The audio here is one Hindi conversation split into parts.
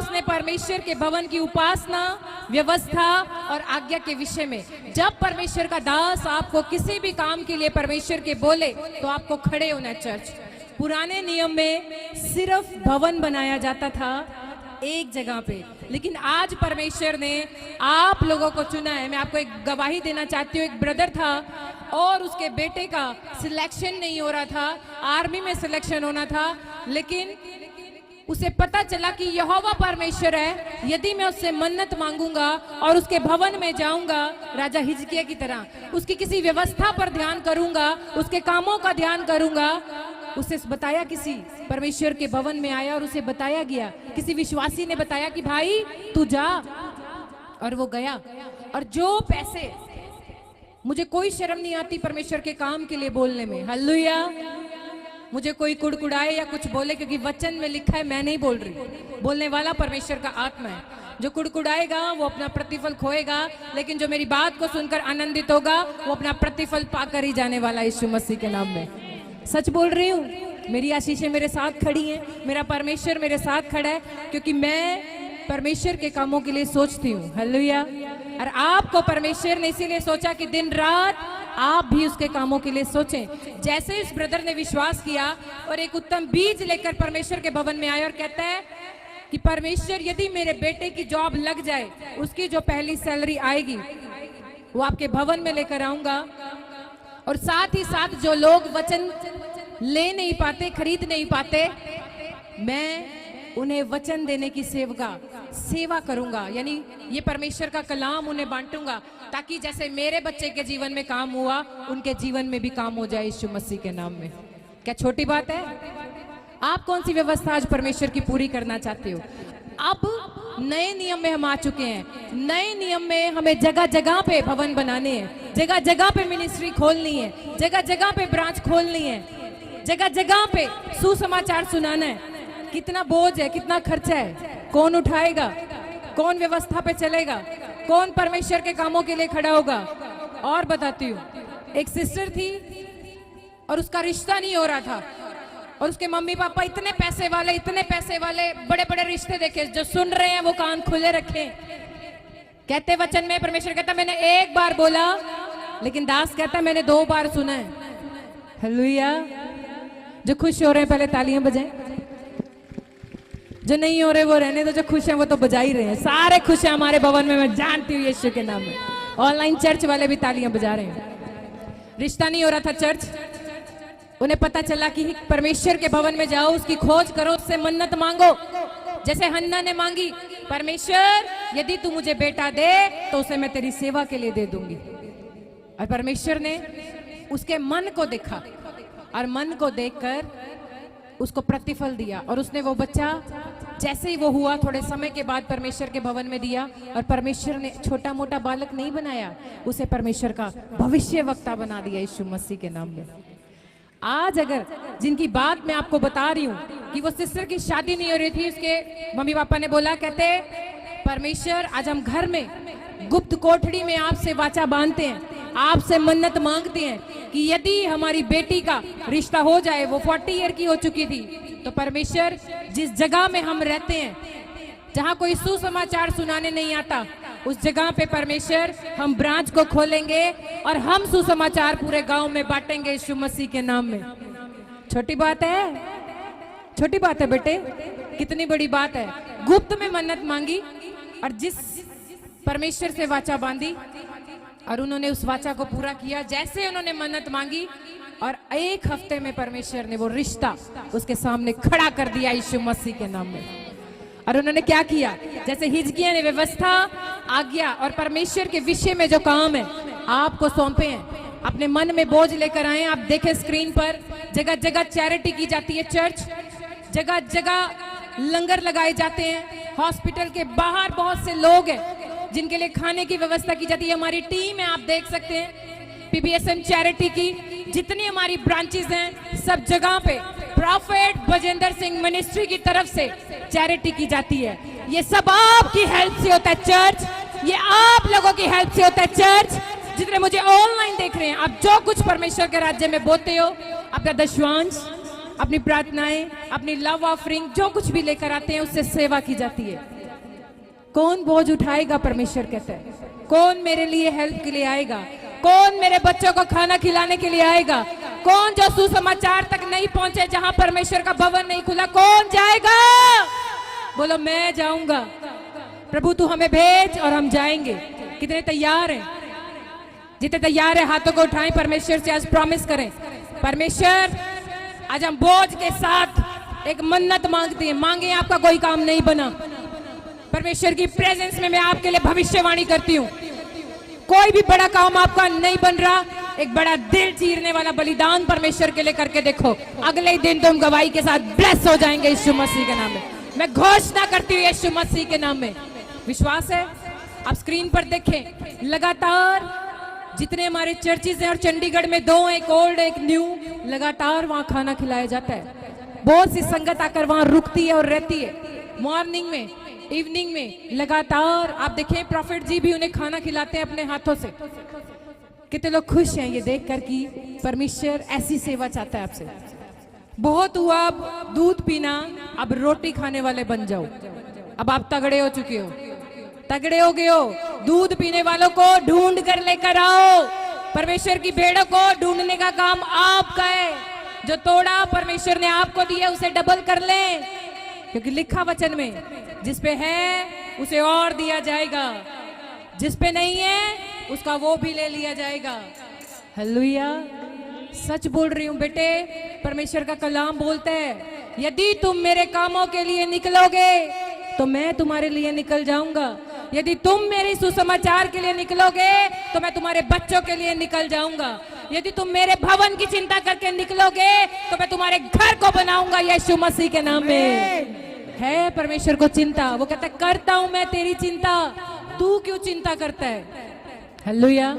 उसने परमेश्वर के भवन की उपासना, व्यवस्था और आज्ञा के विषय में। जब परमेश्वर का दास आपको किसी भी काम के लिए परमेश्वर के बोले तो आपको खड़े होना है। चर्च पुराने नियम में सिर्फ भवन बनाया जाता था एक जगह पे, लेकिन आज परमेश्वर ने आप लोगों को चुना है। मैं आपको एक गवाही देना चाहती हूँ। एक ब्रदर था और उसके बेटे का सिलेक्शन नहीं हो रहा था, आर्मी में सिलेक्शन होना था, लेकिन उसे पता चला कि यहोवा परमेश्वर है, यदि मैं उससे मन्नत मांगूंगा और उसके भवन में जाऊंगा राजा हिजकिय्याह की तरह, उसकी किसी व्यवस्था पर ध्यान करूंगा, उसके कामों का ध्यान करूंगा। उसे बताया, किसी परमेश्वर के भवन में आया और उसे बताया गया, किसी विश्वासी ने बताया कि भाई तू जा, और वो गया। और जो पैसे, मुझे कोई शर्म नहीं आती परमेश्वर के काम के लिए बोलने में, हालेलुया। मुझे कोई कुड़कुड़ाए या कुछ बोले, क्योंकि वचन में लिखा है, मैं नहीं बोल रही, बोलने वाला परमेश्वर का आत्मा है। जो कुड़कुड़ाएगा वो अपना प्रतिफल खोएगा, लेकिन जो मेरी बात को सुनकर आनंदित होगा वो अपना प्रतिफल पाकर ही जाने वाला है, यीशु मसीह के नाम में। सच बोल रही हूँ, मेरी आशीषें मेरे साथ खड़ी हैं, मेरा परमेश्वर मेरे साथ खड़ा है, क्योंकि मैं परमेश्वर के कामों के लिए सोचती हूँ, हालेलुया। और आपको परमेश्वर ने इसीलिए सोचा कि दिन रात आप भी उसके कामों के लिए सोचें। जैसे इस ब्रदर ने विश्वास किया और एक उत्तम बीज लेकर परमेश्वर के भवन में आया और कहता है कि परमेश्वर, यदि मेरे बेटे की जॉब लग जाए, उसकी जो पहली सैलरी आएगी वो आपके भवन में लेकर आऊंगा, और साथ ही साथ जो लोग वचन ले नहीं पाते, खरीद नहीं पाते, मैं उन्हें वचन देने की सेवा करूंगा। यानी ये परमेश्वर का कलाम उन्हें बांटूंगा, ताकि जैसे मेरे बच्चे के जीवन में काम हुआ, उनके जीवन में भी काम हो जाए, यीशु मसीह के नाम में। क्या छोटी बात है? आप कौन सी व्यवस्था आज परमेश्वर की पूरी करना चाहते हो? अब नए नियम में हम आ चुके हैं। नए नियम में हमें जगह जगह पे भवन बनाने हैं, जगह जगह पे मिनिस्ट्री खोलनी है, जगह जगह पे ब्रांच खोलनी है, जगह जगह पे सुसमाचार सुनाना है। कितना बोझ है, कितना खर्चा है, कौन उठाएगा, कौन व्यवस्था पे चलेगा, कौन परमेश्वर के कामों के लिए खड़ा होगा? और बताती हूँ, एक सिस्टर थी और उसका रिश्ता नहीं हो रहा था, और उसके मम्मी पापा इतने पैसे वाले बड़े बड़े रिश्ते देखे। जो सुन रहे हैं वो कान खुले रखें। कहते वचन में परमेश्वर कहता मैंने एक बार बोला, लेकिन दास कहता मैंने 2 बार सुना है, हालेलुया। जो खुश हो रहे हैं पहले तालियां बजाएं, जो नहीं हो रहे वो रहने दो, जो खुश हैं वो तो बजा ही रहे हैं। सारे खुश हैं हमारे भवन में, मैं जानती हूँ यीशु के नाम में। ऑनलाइन चर्च वाले भी तालियां बजा रहे हैं। रिश्ता नहीं हो रहा था चर्च, उन्हें पता चला कि परमेश्वर के भवन में जाओ, उसकी खोज करो, उससे मन्नत मांगो, जैसे हन्ना ने मांगी, परमेश्वर यदि तू मुझे बेटा दे तो उसे मैं तेरी सेवा के लिए दे दूंगी। और परमेश्वर ने उसके मन को देखा और मन को देखकर उसको प्रतिफल दिया, और उसने वो बच्चा जैसे ही वो हुआ थोड़े समय के बाद परमेश्वर के भवन में दिया। और परमेश्वर ने छोटा मोटा बालक नहीं बनाया, उसे परमेश्वर का भविष्य वक्ता बना दिया, यीशु मसीह के नाम में। आज अगर जिनकी बात मैं आपको बता रही हूँ कि वो सिस्टर की शादी नहीं हो रही थी, उसके मम्मी पापा ने बोला, कहते परमेश्वर आज हम घर में गुप्त कोठड़ी में आपसे वाचा बांधते हैं, आपसे मन्नत मांगते हैं कि यदि हमारी बेटी का रिश्ता हो जाए, वो 40 ईयर की हो चुकी थी, तो परमेश्वर जिस जगह में हम रहते हैं, जहाँ कोई सुसमाचार सुनाने नहीं आता, उस जगह पे परमेश्वर हम ब्रांच को खोलेंगे और हम सुसमाचार पूरे गांव में बांटेंगे, यीशु मसीह के नाम में। छोटी बात है? छोटी बात है बेटे, कितनी बड़ी बात है। गुप्त में मन्नत मांगी और जिस परमेश्वर से वाचा बांधी, और उन्होंने उस वाचा को पूरा किया। जैसे उन्होंने मन्नत मांगी और 1 हफ्ते में परमेश्वर ने वो रिश्ता उसके सामने खड़ा कर दिया, यीशु मसीह के नाम में। और उन्होंने क्या किया? जैसे हिजकिय्याह ने व्यवस्था, आज्ञा और परमेश्वर के विषय में जो काम है आपको सौंपे हैं, अपने मन में बोझ लेकर आए। आप देखें स्क्रीन पर, जगह जगह चैरिटी की जाती है, चर्च जगह जगह लंगर लगाए जाते हैं। हॉस्पिटल के बाहर बहुत से लोग हैं जिनके लिए खाने की व्यवस्था की जाती है। हमारी टीम है, आप देख सकते हैं, पीबीएसएम चैरिटी की जितनी हमारी ब्रांचेस हैं, सब जगह पे प्रॉफेट बजेंद्र सिंह मिनिस्ट्री की तरफ से चैरिटी की जाती है। ये सब आपकी हेल्प से होता है चर्च, ये आप लोगों की हेल्प से होता है चर्च। जितने मुझे ऑनलाइन देख रहे हैं, आप जो कुछ परमेश्वर के राज्य में बोते हो, आपका दशवांश, अपनी प्रार्थनाएं, अपनी लव ऑफरिंग, जो कुछ भी लेकर आते हैं उससे सेवा की जाती है। कौन बोझ उठाएगा? परमेश्वर कहता है कौन मेरे लिए हेल्प के लिए आएगा? कौन मेरे बच्चों को खाना खिलाने के लिए आएगा? कौन जो सुसमाचार तक नहीं पहुंचे, जहां परमेश्वर का भवन नहीं खुला, कौन जाएगा? बोलो मैं जाऊंगा। प्रभु तू हमें भेज और हम जाएंगे। कितने तैयार हैं? जितने तैयार है हाथों को उठाएं, परमेश्वर से आज प्रॉमिस करें, परमेश्वर आज हम बोझ के साथ एक मन्नत मांगते हैं। मांगे आपका कोई काम नहीं बना, परमेश्वर की प्रेजेंस में मैं आपके लिए भविष्यवाणी करती हूँ, कोई भी बड़ा काम आपका नहीं बन रहा, एक बड़ा दिल चीरने वाला बलिदान परमेश्वर के लिए करके देखो, अगले ही दिन तुम गवाही के साथ ब्लेस हो जाएंगे यीशु मसीह के नाम में। मैं घोषणा करती हूँ यीशु मसीह के नाम में। विश्वास है? आप स्क्रीन पर देखें, लगातार जितने हमारे चर्चेज हैं, और चंडीगढ़ में 2, एक ओल्ड एक न्यू, लगातार वहां खाना खिलाया जाता है। बहुत सी संगत आकर वहां रुकती है और रहती है, मॉर्निंग में, इवनिंग में, लगातार आप देखें प्रॉफिट जी भी उन्हें खाना खिलाते हैं अपने हाथों से। कितने लोग खुश हैं ये देखकर कि परमेश्वर ऐसी सेवा चाहता है आपसे। बहुत हुआ अब दूध पीना, अब रोटी खाने वाले बन जाओ। अब आप तगड़े हो चुके हो, तगड़े हो गए हो। दूध पीने वालों को ढूंढ कर लेकर आओ। परमेश्वर की भेड़ों को ढूंढने का काम आपका है। जो तोड़ा परमेश्वर ने आपको दिया उसे डबल कर लें, क्योंकि लिखा वचन में जिस पे है उसे और दिया जाएगा, जिस पे नहीं है उसका वो भी ले लिया जाएगा। हालेलुया। सच बोल रही हूं बेटे, परमेश्वर का कलाम बोलता है यदि तुम मेरे कामों के लिए निकलोगे तो मैं तुम्हारे लिए निकल जाऊंगा। यदि तुम मेरे सुसमाचार के लिए निकलोगे तो मैं तुम्हारे बच्चों के लिए निकल जाऊंगा। यदि तुम मेरे भवन की चिंता करके निकलोगे तो मैं तुम्हारे घर को बनाऊंगा यीशु मसीह के नाम में। है परमेश्वर को चिंता, वो कहता है करता हूं मैं तेरी चिंता, तू क्यों चिंता करता है? हालेलुया।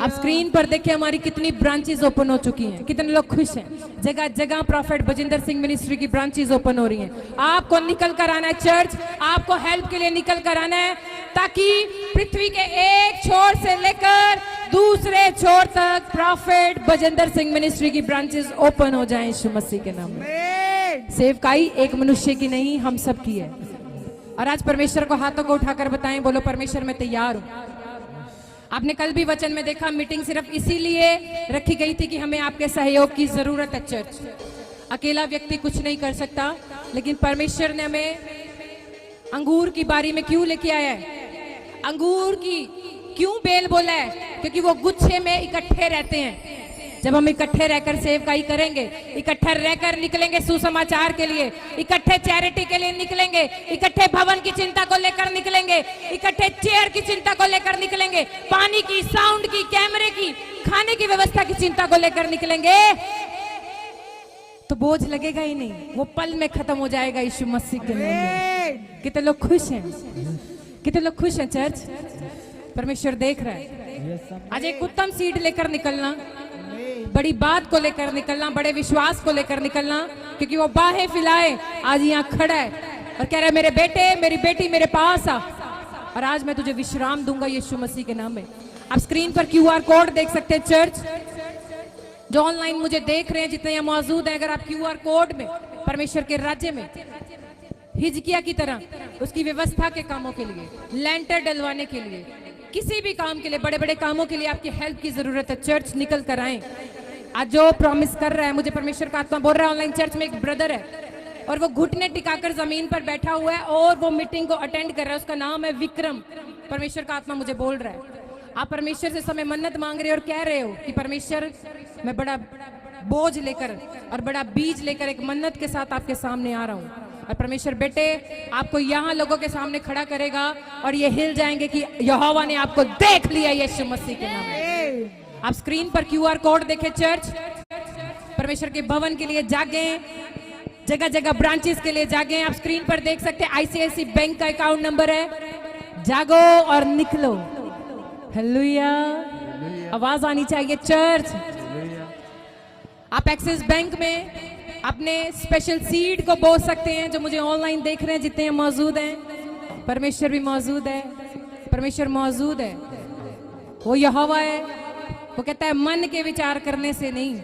आप स्क्रीन पर देखिए हमारी कितनी ब्रांचेस ओपन हो चुकी हैं, कितने लोग खुश हैं। जगह जगह प्रॉफिट बजिंदर सिंह मिनिस्ट्री की ब्रांचेस ओपन हो रही हैं। आपको निकल कर आना है चर्च, आपको हेल्प के लिए निकल कर आना है, ताकि पृथ्वी के एक छोर से लेकर दूसरे छोर तक प्रॉफिट बजिंदर सिंह मिनिस्ट्री की ब्रांचेस ओपन हो जाएं यीशु मसीह के नाम में। सेवकाई एक मनुष्य की नहीं, हम सब की है। और आज परमेश्वर को हाथों को उठाकर बताएं, बोलो परमेश्वर मैं तैयार हूं। आपने कल भी वचन में देखा, मीटिंग सिर्फ इसीलिए रखी गई थी कि हमें आपके सहयोग की जरूरत है। चर्च अकेला व्यक्ति कुछ नहीं कर सकता, लेकिन परमेश्वर ने हमें अंगूर की बारी में क्यों लेके आया है? अंगूर की क्यों बेल बोला है? क्योंकि वो गुच्छे में इकट्ठे रहते हैं। जब हम इकट्ठे रहकर सेवकाई करेंगे, इकट्ठे रहकर निकलेंगे सुसमाचार के लिए, इकट्ठे चैरिटी के लिए निकलेंगे, इकट्ठे भवन की चिंता को लेकर निकलेंगे, इकट्ठे चेयर की चिंता को लेकर निकलेंगे, पानी की, साउंड की, कैमरे की, खाने की व्यवस्था की चिंता को लेकर निकलेंगे, तो बोझ लगेगा ही नहीं, वो पल में खत्म हो जाएगा यीशु मसीह के नाम में। कितने लोग खुश हैं? कितने लोग खुश हैं? चर्च परमेश्वर देख रहा है। आज एक उत्तम सीड लेकर निकलना, बड़ी बात को लेकर निकलना, बड़े विश्वास को लेकर निकलना, क्योंकि वो बाहें फैलाए आज यहाँ खड़ा है और कह रहा है मेरे बेटे मेरी बेटी मेरे पास आ, और आज मैं तुझे विश्राम दूंगा यीशु मसीह के नाम में। आप स्क्रीन पर QR कोड देख सकते हैं। चर्च जो ऑनलाइन मुझे देख रहे हैं, जितने यहाँ मौजूद हैं, अगर आप QR कोड में परमेश्वर के राज्य में हिजकिया की तरह उसकी व्यवस्था के कामों के लिए, लैंटर डलवाने के लिए, किसी भी काम के लिए, बड़े बड़े कामों के लिए आपकी हेल्प की जरूरत है, चर्च निकल कर आए। आज जो प्रॉमिस कर रहा है, मुझे परमेश्वर का आत्मा बोल रहा है, ऑनलाइन चर्च में एक ब्रदर है और वो घुटने टिकाकर जमीन पर बैठा हुआ है और वो मीटिंग को अटेंड कर रहा है। उसका नाम है विक्रम। परमेश्वर का आत्मा मुझे बोल रहा है आप परमेश्वर से समय मन्नत मांग रहे हो और कह रहे हो कि परमेश्वर मैं बड़ा बोझ लेकर और बड़ा बीज लेकर एक मन्नत के साथ आपके सामने आ रहा हूँ, और परमेश्वर बेटे आपको यहाँ लोगों के सामने खड़ा करेगा और ये हिल जाएंगे कि यहोवा ने आपको देख लिया यीशु मसीह के नाम में। आप स्क्रीन पर QR कोड देखें। चर्च परमेश्वर के भवन के लिए जागे, जगह जगह ब्रांचेस के लिए जागे। आप स्क्रीन पर देख सकते हैं ICICI बैंक का अकाउंट नंबर है। जागो और निकलो। हालेलुया। आवाज आनी चाहिए चर्च। आप एक्सिस बैंक में अपने स्पेशल सीड को बो सकते हैं। जो मुझे ऑनलाइन देख रहे हैं, जितने मौजूद हैं, परमेश्वर भी मौजूद है। परमेश्वर मौजूद है, वो यहोवा है। वो कहता है मन के विचार करने से नहीं,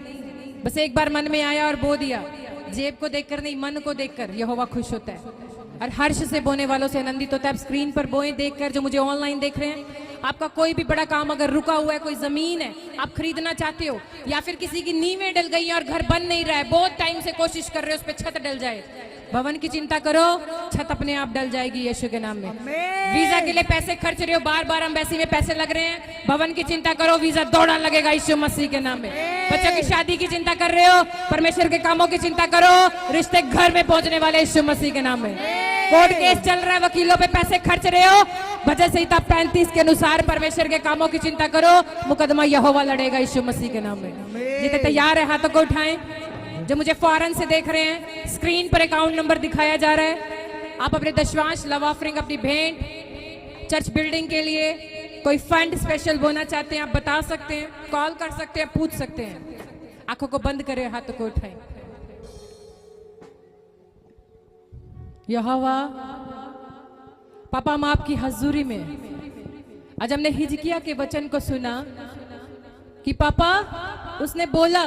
बस एक बार मन में आया और बो दिया। जेब को देखकर नहीं, मन को देखकर यहोवा खुश होता है। और हर्ष से बोने वालों से आनंदित होता है। आप स्क्रीन पर बोएं देखकर, जो मुझे ऑनलाइन देख रहे हैं, आपका कोई भी बड़ा काम अगर रुका हुआ है, कोई जमीन है आप खरीदना चाहते हो, या फिर किसी की नींवें डल गई हैं और घर बन नहीं रहा है, बहुत टाइम से कोशिश कर रहे हो उस पर छत डल जाए, भवन की चिंता करो, छत अपने आप डल जाएगी यीशु के नाम में। वीजा के लिए पैसे खर्च रहे हो, बार बार एम्बेसी में पैसे लग रहे हैं, भवन की चिंता करो, वीजा दौड़ा लगेगा यीशु मसीह के नाम में। बच्चों की शादी की चिंता कर रहे हो, परमेश्वर के कामों की चिंता करो, रिश्ते घर में पहुंचने वाले यीशु मसीह के नाम में। कोर्ट केस चल रहा है, वकीलों पे पैसे खर्च रहे हो, भजन संहिता 35 के अनुसार परमेश्वर के कामों की चिंता करो, मुकदमा यहोवा लड़ेगा यीशु मसीह के नाम में। जितने तैयार है हाथों को उठाएं। जो मुझे फॉरेन से देख रहे हैं, स्क्रीन पर अकाउंट नंबर दिखाया जा रहा है, आप अपने दशवांश, लव ऑफरिंग, अपनी भेंट चर्च बिल्डिंग के लिए कोई फंड स्पेशल बोना चाहते हैं, आप बता सकते हैं, कॉल कर सकते हैं, पूछ सकते हैं। आंखों को बंद करें, हाथों को उठाएं। यहोवा पापा, हम आपकी हजूरी में, आज हमने हिजकिया के वचन को सुना कि पापा उसने बोला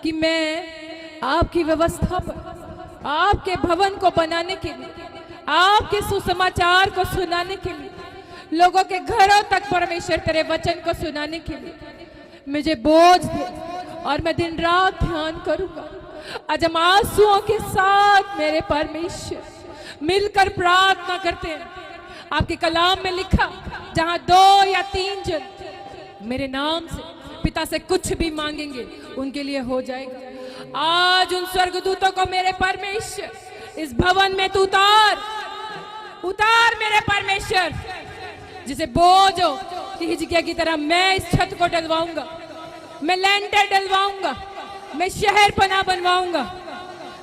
कि मैं आपकी व्यवस्था पर, आपके भवन को बनाने के लिए, आपके सुसमाचार को सुनाने के लिए, लोगों के घरों तक परमेश्वर तेरे वचन को सुनाने के लिए मुझे बोझ दे और मैं दिन रात ध्यान करूंगा। आज हम आंसुओं के साथ मेरे परमेश्वर मिलकर प्रार्थना करते हैं। आपके कलाम में लिखा, जहां 2 या 3 जन मेरे नाम से पिता से कुछ भी मांगेंगे उनके लिए हो जाएगा। आज उन स्वर्गदूतों को मेरे परमेश्वर इस भवन में तू उतार मेरे परमेश्वर, जिसे बोझ हो कि हिजकिया की तरह मैं इस छत को डलवाऊंगा, मैं लैंटर डलवाऊंगा, मैं शहर पना बनवाऊंगा,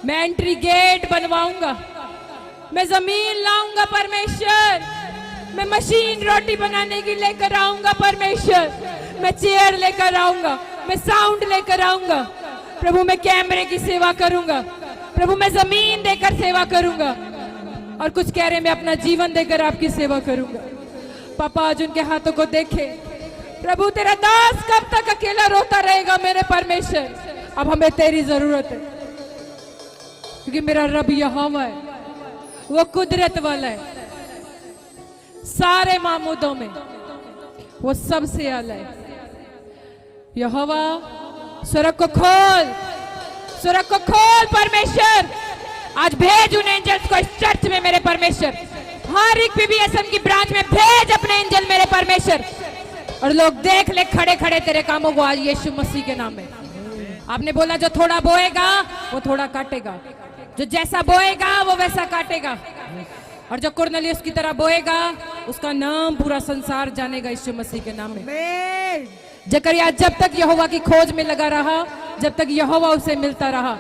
मैं एंट्री गेट बनवाऊंगा, मैं जमीन लाऊंगा परमेश्वर, मैं मशीन रोटी बनाने की लेकर आऊंगा परमेश्वर, मैं चेयर लेकर आऊंगा, मैं साउंड लेकर आऊंगा प्रभु, मैं कैमरे की सेवा करूंगा प्रभु, मैं जमीन देकर सेवा करूंगा, और कुछ कह रहे मैं अपना जीवन देकर आपकी सेवा करूंगा। पापा आज उनके हाथों को देखे प्रभु, तेरा दास कब तक अकेला रोता रहेगा मेरे परमेश्वर, अब हमें तेरी जरूरत है, क्योंकि मेरा रब यहोवा है, वो कुदरत वाला है, सारे मामूदों में वो सबसे आला है। यहोवा स्वर्ग को खोल, स्वर्ग को खोल परमेश्वर, आज भेज उन एंजल्स को इस चर्च में मेरे परमेश्वर, हर एक पीबीएसएम की ब्रांच में भेज अपने एंजल मेरे परमेश्वर, और लोग देख ले खड़े खड़े तेरे कामों को आज यीशु मसीह के नाम में। आपने बोला जो थोड़ा बोएगा वो थोड़ा काटेगा, जो जैसा बोएगा वो वैसा काटेगा, और जो कुरनेलियुस की तरह बोएगा उसका नाम पूरा संसार जानेगा यीशु मसीह के नाम में। जकरिया जब तक यहोवा की खोज में लगा रहा, जब तक यहोवा उसे मिलता रहा,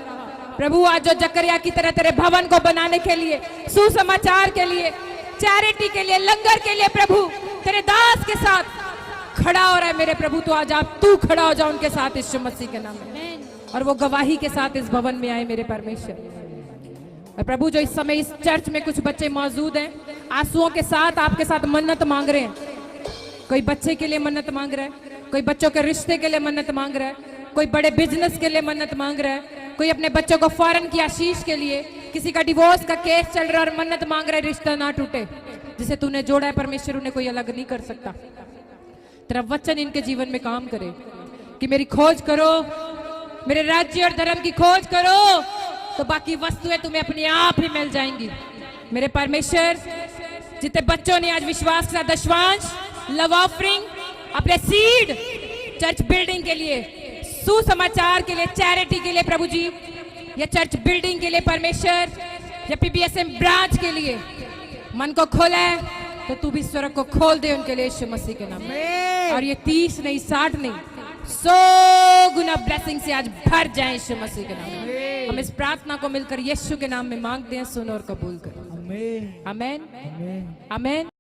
प्रभु आज जो जकरिया की तरह तेरे भवन को बनाने के लिए, सुसमाचार के लिए, चैरिटी के लिए, लंगर के लिए प्रभु तेरे दास के साथ खड़ा हो रहा है मेरे प्रभु, तो आज आप तू खड़ा हो जाओ उनके साथ यीशु मसीह के नाम में, और वो गवाही के साथ इस भवन में आए मेरे परमेश्वर। और प्रभु जो इस समय इस चर्च में कुछ बच्चे मौजूद हैं, आंसुओं के साथ आपके साथ मन्नत मांग रहे हैं, कोई बच्चे के लिए मन्नत मांग रहा है, कोई बच्चों के रिश्ते के लिए मन्नत मांग रहा है, कोई बड़े बिजनेस के लिए मन्नत मांग रहा है, कोई अपने बच्चों को फॉरेन की आशीष के लिए, किसी का डिवोर्स का केस चल रहा है और मन्नत मांग रहा है रिश्ता ना टूटे, जिसे तूने जोड़ा है परमेश्वर उन्हें कोई अलग नहीं कर सकता। तेरा वचन इनके जीवन में काम करे कि मेरी खोज करो, मेरे राज्य और धर्म की खोज करो, तो बाकी वस्तुएं तुम्हें अपने आप ही मिल जाएंगी मेरे परमेश्वर। जितने बच्चों ने आज विश्वास का दशवांश, लव ऑफरिंग, अपने सीड चर्च बिल्डिंग के लिए, सुसमाचार के लिए, चैरिटी के लिए प्रभु जी, या चर्च बिल्डिंग के लिए परमेश्वर, या पीबीएसएम ब्रांच के लिए मन को खोला है, तो तू भी स्वर्ग को खोल दे उनके लिए यीशु मसीह के नाम में, और ये 30 नहीं 60 नहीं 100 गुना ब्लेसिंग से आज भर जाए यीशु मसीह के नाम में। हम इस प्रार्थना को मिलकर यीशु के नाम में मांगते हैं, सुनो और कबूल करो। आमेन, आमेन, आमेन।